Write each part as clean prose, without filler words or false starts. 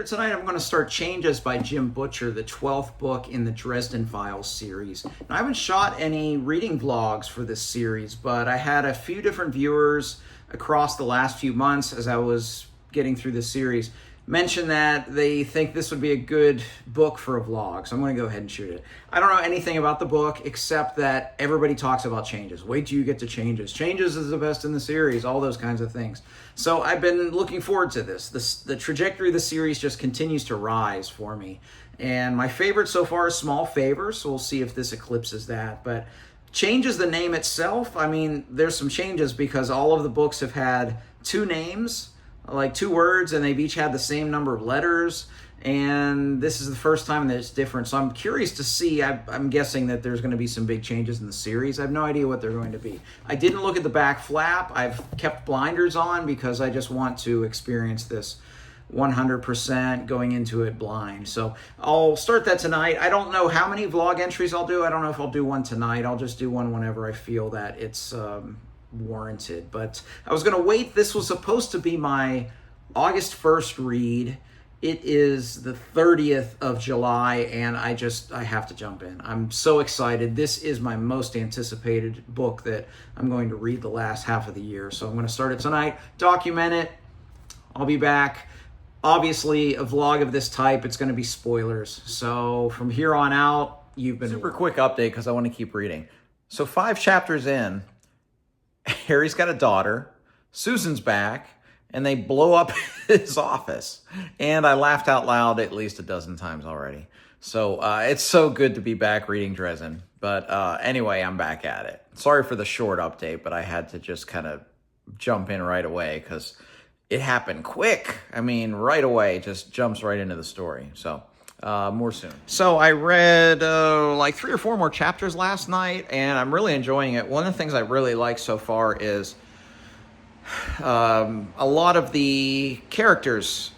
tonight I'm going to start Changes by Jim Butcher, the 12th book in the Dresden Files series. Now, I haven't shot any reading vlogs for this series, but I had a few different viewers across the last few months as I was getting through this series mention that they think this would be a good book for a vlog, so I'm going to go ahead and shoot it. I don't know anything about the book except that everybody talks about Changes. Wait till you get to Changes. Changes is the best in the series, all those kinds of things. So I've been looking forward to this. The trajectory of the series just continues to rise for me. And my favorite so far is Small Favor, so we'll see if this eclipses that. But Changes, the name itself, I mean, there's some changes because all of the books have had two names, like two words, and they've each had the same number of letters, and this is the first time that it's different. So I'm curious to see. I'm guessing that there's going to be some big changes in the series. I have no idea what they're going to be. I didn't look at the back flap. I've kept blinders on because I just want to experience this 100% going into it blind. So I'll start that tonight. I don't know how many vlog entries I'll do. I don't know if I'll do one tonight. I'll just do one whenever I feel that it's warranted. But I was going to wait. This was supposed to be my August 1st read. It is the 30th of July, and I have to jump in. I'm so excited. This is my most anticipated book that I'm going to read the last half of the year. So I'm going to start it tonight, document it. I'll be back. Obviously, a vlog of this type, it's going to be spoilers. So from here on out, you've been... Super quick update because I want to keep reading. So 5 chapters in, Harry's got a daughter, Susan's back, and they blow up his office. And I laughed out loud at least a dozen times already. So it's so good to be back reading Dresden. But anyway, I'm back at it. Sorry for the short update, but I had to just kind of jump in right away because it happened quick. I mean, right away, just jumps right into the story. So more soon. So I read like 3 or 4 more chapters last night, and I'm really enjoying it. One of the things I really like so far is a lot of the characters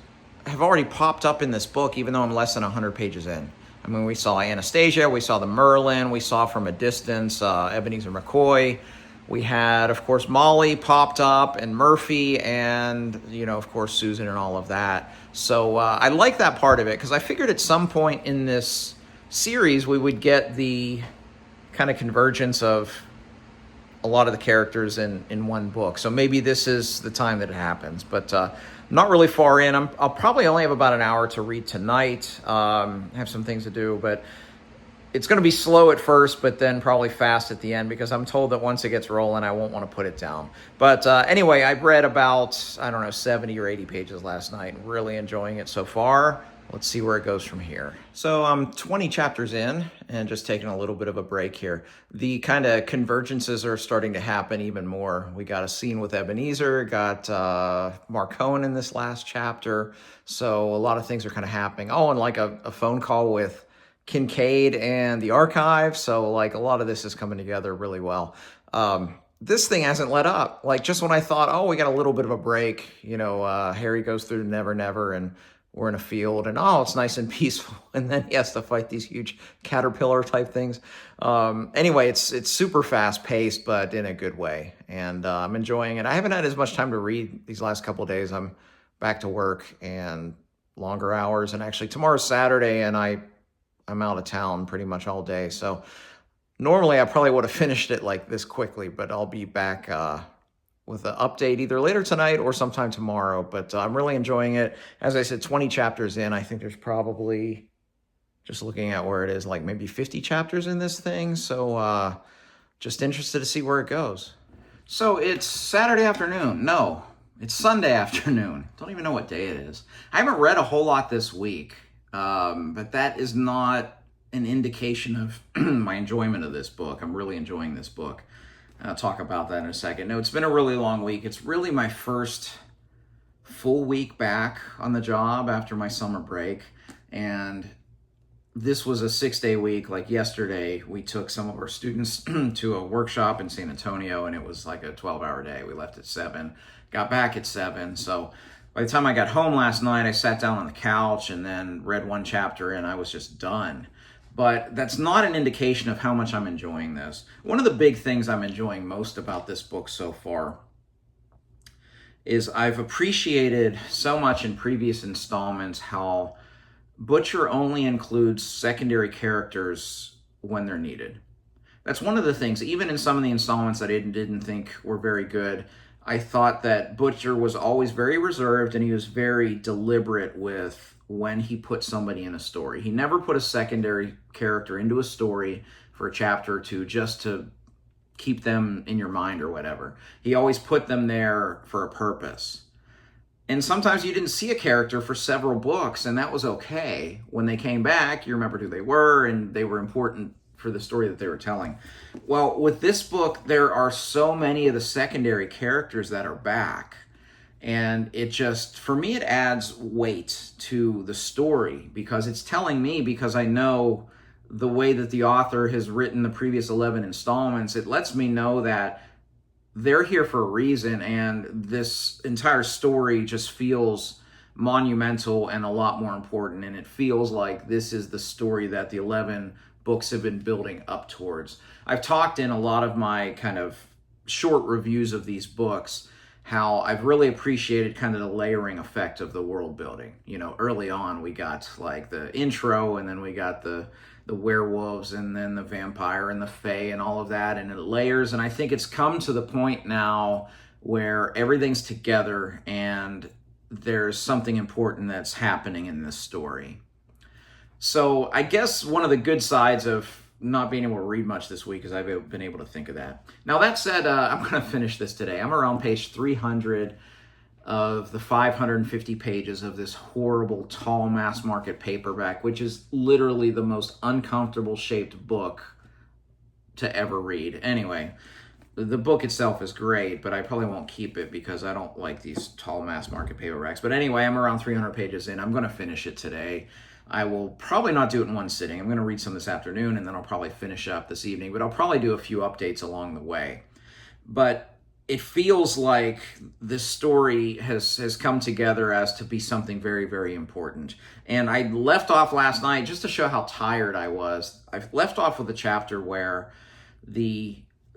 have already popped up in this book, even though I'm less than 100 pages in. I mean, we saw Anastasia, we saw the Merlin, we saw from a distance Ebenezer McCoy. We had, of course, Molly popped up, and Murphy, and, you know, of course, Susan and all of that. So I like that part of it, because I figured at some point in this series we would get the kind of convergence of a lot of the characters in one book. So maybe this is the time that it happens. But I'm not really far in. I'll probably only have about an hour to read tonight. Have some things to do, but it's going to be slow at first, but then probably fast at the end, because I'm told that once it gets rolling, I won't want to put it down. But anyway, I've read about, I don't know, 70 or 80 pages last night. Really enjoying it so far. Let's see where it goes from here. So I'm 20 chapters in and just taking a little bit of a break here. The kind of convergences are starting to happen even more. We got a scene with Ebenezer, got Marcone in this last chapter. So a lot of things are kind of happening. Oh, and like a phone call with Kincaid and the archive. So like a lot of this is coming together really well. This thing hasn't let up. Like just when I thought, oh, we got a little bit of a break, you know, Harry goes through Never Never and we're in a field and oh, it's nice and peaceful. And then he has to fight these huge caterpillar type things. Anyway, it's super fast paced, but in a good way. And I'm enjoying it. I haven't had as much time to read these last couple of days. I'm back to work and longer hours. And actually tomorrow's Saturday and I'm out of town pretty much all day. So normally I probably would have finished it like this quickly, but I'll be back with an update either later tonight or sometime tomorrow. But I'm really enjoying it. As I said, 20 chapters in. I think there's probably, just looking at where it is, like maybe 50 chapters in this thing. So just interested to see where it goes. So it's Saturday afternoon. No, it's Sunday afternoon. Don't even know what day it is. I haven't read a whole lot this week, but that is not an indication of my enjoyment of this book. I'm really enjoying this book. I'll talk about that in a second. No, it's been a really long week. It's really my first full week back on the job after my summer break. And this was a 6-day week. Like yesterday, we took some of our students to a workshop in San Antonio, and it was like a 12-hour day. We left at 7, got back at 7. So by the time I got home last night, I sat down on the couch and then read one chapter, and I was just done. But that's not an indication of how much I'm enjoying this. One of the big things I'm enjoying most about this book so far is I've appreciated so much in previous installments how Butcher only includes secondary characters when they're needed. That's one of the things, even in some of the installments that I didn't think were very good, I thought that Butcher was always very reserved and he was very deliberate with when he put somebody in a story. He never put a secondary character into a story for a chapter or two just to keep them in your mind or whatever. He always put them there for a purpose. And sometimes you didn't see a character for several books, and that was okay. When they came back, you remembered who they were, and they were important for the story that they were telling. Well, with this book, there are so many of the secondary characters that are back. And it just, for me, it adds weight to the story because it's telling me, because I know the way that the author has written the previous 11 installments, it lets me know that they're here for a reason, and this entire story just feels monumental and a lot more important, and it feels like this is the story that the 11 books have been building up towards. I've talked in a lot of my kind of short reviews of these books how I've really appreciated kind of the layering effect of the world building. You know, early on we got like the intro, and then we got the werewolves, and then the vampire and the fae and all of that, and it layers. And I think it's come to the point now where everything's together and there's something important that's happening in this story. So I guess one of the good sides of not being able to read much this week is I've been able to think of that. Now that said, I'm going to finish this today. I'm around page 300 of the 550 pages of this horrible tall mass market paperback, which is literally the most uncomfortable shaped book to ever read. Anyway, the book itself is great, but I probably won't keep it because I don't like these tall mass market paperbacks. But anyway, I'm around 300 pages in. I'm going to finish it today. I will probably not do it in one sitting. I'm going to read some this afternoon, and then I'll probably finish up this evening, but I'll probably do a few updates along the way. But it feels like this story has come together as to be something very, very important. And I left off last night, just to show how tired I was, I left off with a chapter where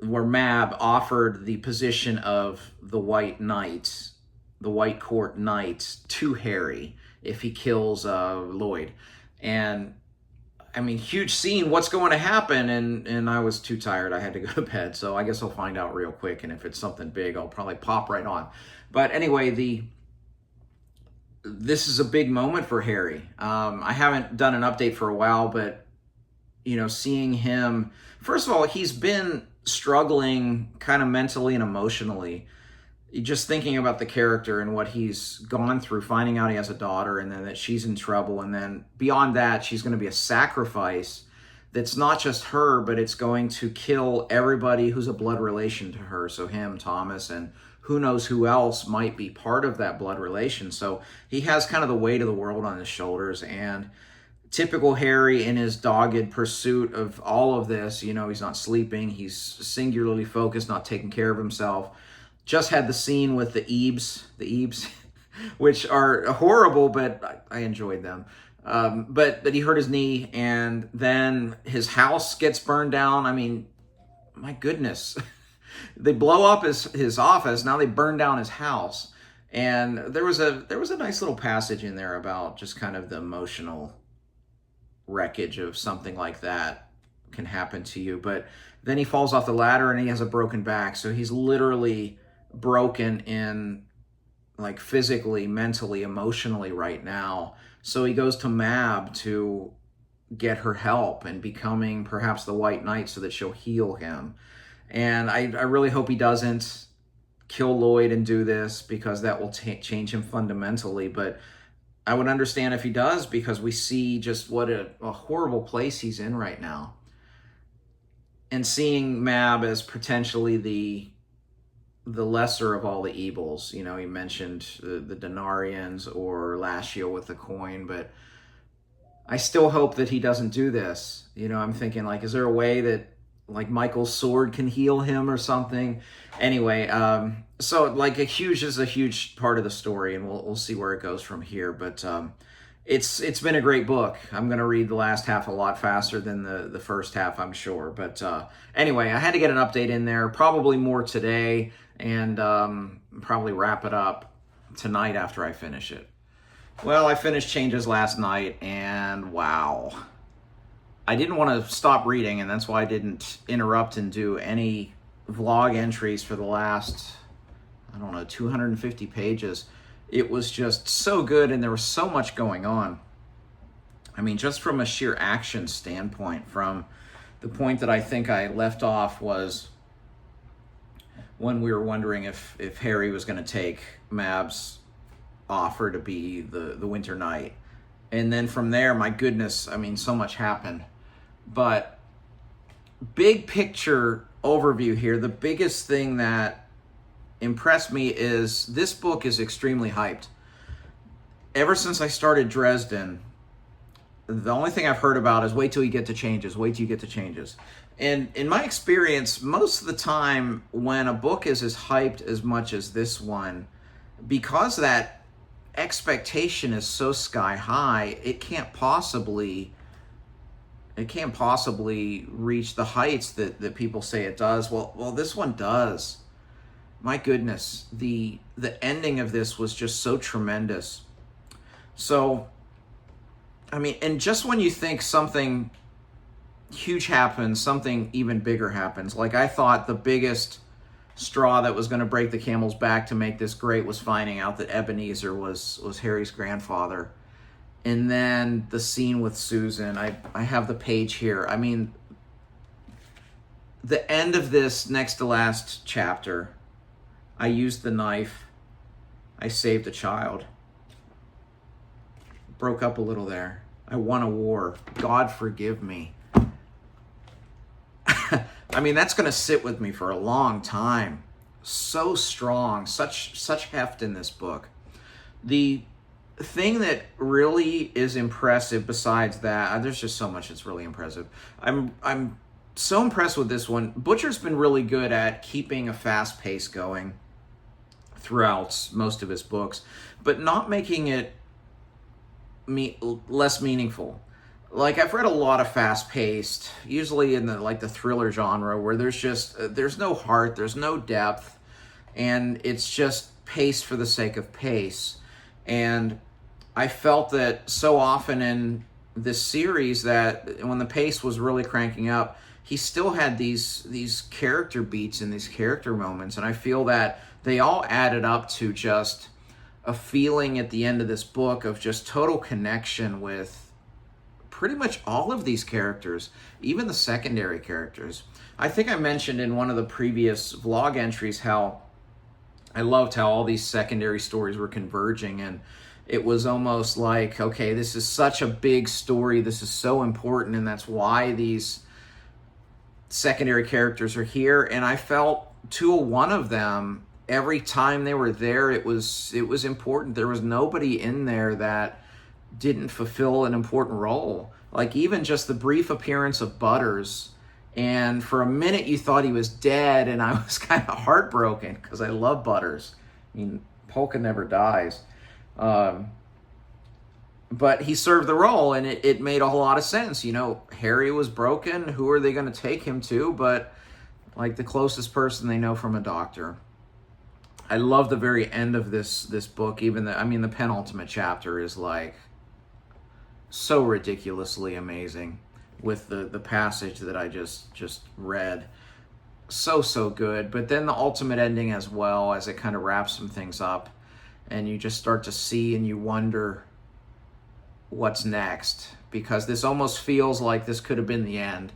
Mab offered the position of the White Knight, the White Court Knight, to Harry if he kills Lloyd. And I mean, huge scene, what's going to happen? And I was too tired, I had to go to bed, so I guess I'll find out real quick, and if it's something big, I'll probably pop right on. But anyway, this is a big moment for Harry. I haven't done an update for a while, but, you know, seeing him, first of all, he's been struggling kind of mentally and emotionally, just thinking about the character and what he's gone through, finding out he has a daughter and then that she's in trouble. And then beyond that, she's going to be a sacrifice that's not just her, but it's going to kill everybody who's a blood relation to her. So him, Thomas, and who knows who else might be part of that blood relation. So he has kind of the weight of the world on his shoulders. And typical Harry, in his dogged pursuit of all of this, you know, he's not sleeping, he's singularly focused, not taking care of himself. Just had the scene with the Ebes, which are horrible, but I enjoyed them. But he hurt his knee, and then his house gets burned down. I mean, my goodness. They blow up his office, now they burn down his house. And there was a nice little passage in there about just kind of the emotional wreckage of something like that can happen to you. But then he falls off the ladder and he has a broken back, so he's literally broken in, like, physically, mentally, emotionally right now. So he goes to Mab to get her help and becoming perhaps the White Knight so that she'll heal him. And I really hope he doesn't kill Lloyd and do this, because that will change him fundamentally. But I would understand if he does, because we see just what a horrible place he's in right now. And seeing Mab as potentially the lesser of all the evils. You know, he mentioned the Denarians or Lashio with the coin, but I still hope that he doesn't do this. You know, I'm thinking, like, is there a way that, like, Michael's sword can heal him or something? Anyway, so, like, this is a huge part of the story, and we'll see where it goes from here. But It's been a great book. I'm going to read the last half a lot faster than the first half, I'm sure. But anyway, I had to get an update in there, probably more today, and probably wrap it up tonight after I finish it. Well, I finished Changes last night, and wow. I didn't want to stop reading, and that's why I didn't interrupt and do any vlog entries for the last, I don't know, 250 pages. It was just so good, and there was so much going on. I mean, just from a sheer action standpoint, from the point that I think I left off was when we were wondering if Harry was going to take Mab's offer to be the Winter Knight. And then from there, my goodness, I mean, so much happened. But big picture overview here, the biggest thing that impressed me is this book is extremely hyped. Ever since I started Dresden, the only thing I've heard about is wait till you get to Changes, wait till you get to Changes. And in my experience, most of the time when a book is as hyped as much as this one, because that expectation is so sky high, it can't possibly reach the heights that people say it does. Well, this one does. My goodness, the ending of this was just so tremendous. So, I mean, and just when you think something huge happens, something even bigger happens. Like, I thought the biggest straw that was going to break the camel's back to make this great was finding out that Ebenezer was Harry's grandfather. And then the scene with Susan, I have the page here. I mean, the end of this next to last chapter, I used the knife, I saved a child. Broke up a little there. I won a war. God forgive me. I mean, that's going to sit with me for a long time. So strong, such heft in this book. The thing that really is impressive besides that, there's just so much that's really impressive. I'm so impressed with this one. Butcher's been really good at keeping a fast pace going throughout most of his books, but not making it less meaningful. Like, I've read a lot of fast-paced, usually in the thriller genre, where there's no heart, there's no depth, and it's just pace for the sake of pace. And I felt that so often in this series that when the pace was really cranking up, he still had these character beats and these character moments, and I feel that they all added up to just a feeling at the end of this book of just total connection with pretty much all of these characters, even the secondary characters. I think I mentioned in one of the previous vlog entries how I loved how all these secondary stories were converging, and it was almost like, okay, this is such a big story, this is so important, and that's why these secondary characters are here. And I felt to one of them, every time they were there, it was important. There was nobody in there that didn't fulfill an important role. Like, even just the brief appearance of Butters, and for a minute you thought he was dead, and I was kind of heartbroken because I love Butters. I mean, Polka never dies. But he served the role, and it made a whole lot of sense. You know, Harry was broken. Who are they going to take him to? But, like, the closest person they know from a doctor. I love the very end of this book. Even the penultimate chapter is, like, so ridiculously amazing with the passage that I just read. So good. But then the ultimate ending as well, as it kind of wraps some things up, and you just start to see and you wonder what's next, because this almost feels like this could have been the end.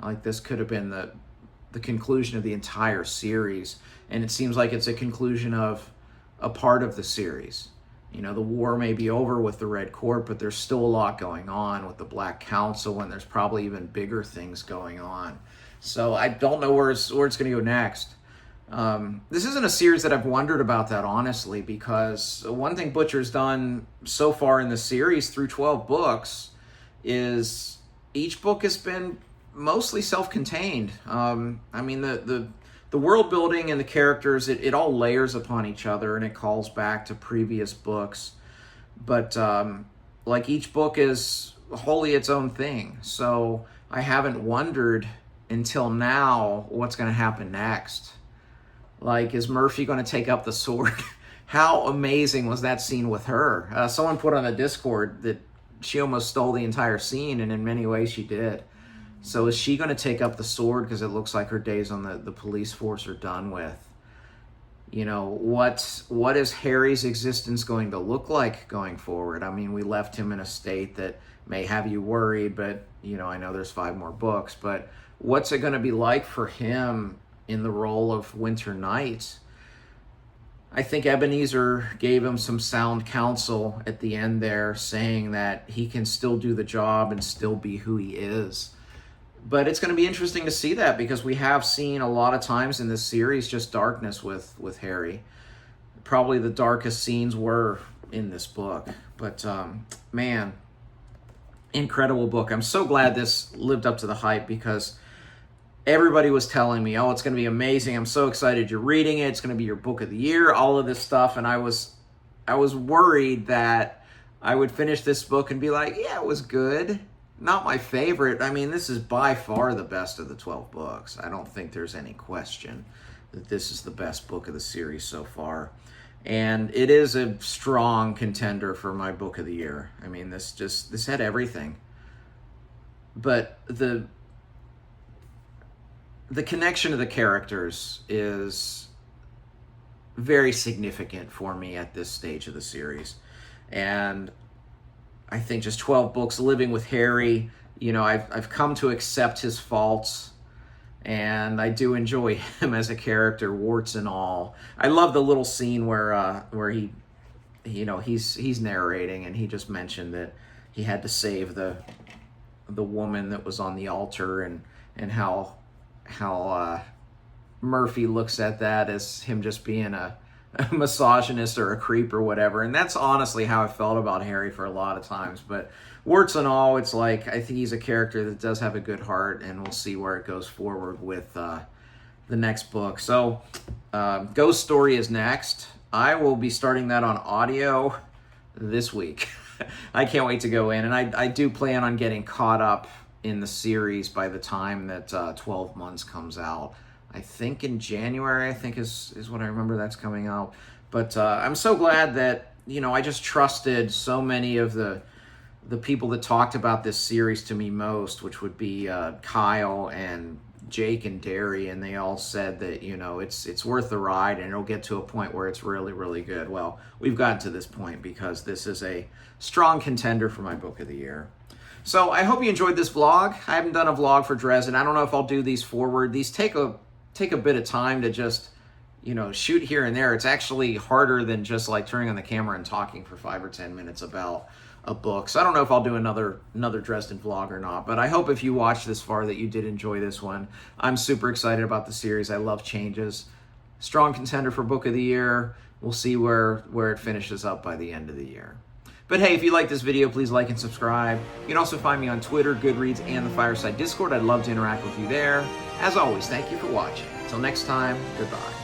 Like, this could have been the conclusion of the entire series, and it seems like it's a conclusion of a part of the series. You know, the war may be over with the Red Court, but there's still a lot going on with the Black Council, and there's probably even bigger things going on. So I don't know where it's going to go next. This isn't a series that I've wondered about that, honestly, because one thing Butcher's done so far in the series through 12 books is each book has been mostly self-contained. The world building and the characters, it all layers upon each other, and it calls back to previous books. But like each book is wholly its own thing. So I haven't wondered until now what's going to happen next. Like, is Murphy going to take up the sword? How amazing was that scene with her? Someone put on the Discord that she almost stole the entire scene, and in many ways she did. So is she going to take up the sword? Because it looks like her days on the police force are done with. You know, what is Harry's existence going to look like going forward? I mean, we left him in a state that may have you worried, but, you know, I know there's 5 more books, but what's it going to be like for him in the role of Winter Knight? I think Ebenezer gave him some sound counsel at the end there, saying that he can still do the job and still be who he is. But it's going to be interesting to see that, because we have seen a lot of times in this series just darkness with Harry. Probably the darkest scenes were in this book. But, man, incredible book. I'm so glad this lived up to the hype, because everybody was telling me, oh, it's going to be amazing. I'm so excited you're reading it. It's going to be your book of the year, all of this stuff. And I was worried that I would finish this book and be like, yeah, it was good. Not my favorite. I mean, this is by far the best of the 12 books. I don't think there's any question that this is the best book of the series so far. And it is a strong contender for my book of the year. I mean, this had everything. But the connection of the characters is very significant for me at this stage of the series. And I think just 12 books living with Harry, you know, I've come to accept his faults, and I do enjoy him as a character, warts and all. I love the little scene where he, you know, he's narrating, and he just mentioned that he had to save the woman that was on the altar, and how Murphy looks at that as him just being a misogynist or a creep or whatever. And that's honestly how I felt about Harry for a lot of times. But warts and all, it's like, I think he's a character that does have a good heart, and we'll see where it goes forward with the next book. So Ghost Story is next. I will be starting that on audio this week. I can't wait to go in, and I do plan on getting caught up in the series by the time that 12 Months comes out. I think in January, I think is what I remember that's coming out. But I'm so glad that, you know, I just trusted so many of the people that talked about this series to me most, which would be Kyle and Jake and Derry, and they all said that, you know, it's worth the ride, and it'll get to a point where it's really, really good. Well, we've gotten to this point because this is a strong contender for my book of the year. So I hope you enjoyed this vlog. I haven't done a vlog for Dresden. I don't know if I'll do these forward. These take a bit of time to just, you know, shoot here and there. It's actually harder than just like turning on the camera and talking for 5 or 10 minutes about a book. So I don't know if I'll do another Dresden vlog or not, but I hope if you watched this far that you did enjoy this one. I'm super excited about the series. I love changes. Strong contender for book of the year. We'll see where it finishes up by the end of the year. But hey, if you like this video, please like and subscribe. You can also find me on Twitter, Goodreads, and the Fireside Discord. I'd love to interact with you there. As always, thank you for watching. Until next time, goodbye.